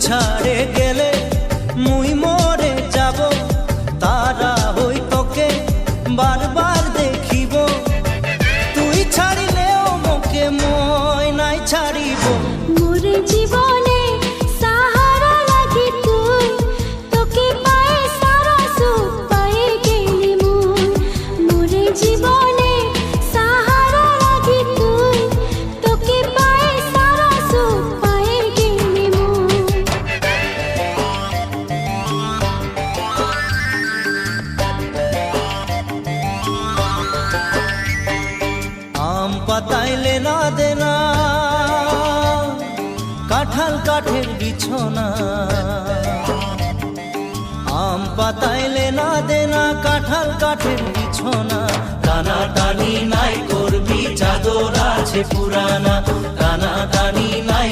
ছাড়ে গেলে মুই মরে যাব, তারা হই তোকে বারবার দেখিব। তুই ছাড়িলেও মোকে মই নাই ছাড়িব। মোরে জীবনে সাহারা লাগি তুই, তোকে পায়ে সারা সুখ পায়ে গেলি মুই। মোরে জীবনে সাহারা লাগি তুই, তোকে পায়ে সারা সুখ পায়ে গেলি মুই। আম পাতাইলে না দেনা, কাঁঠাল কাঠের বিছনা। আম পাতাইলে না দেনা, কাঁঠাল কাঠের বিছনা। টানা টানি নাই করবি, চাদর আছে পুরানা। টানা টানি নাই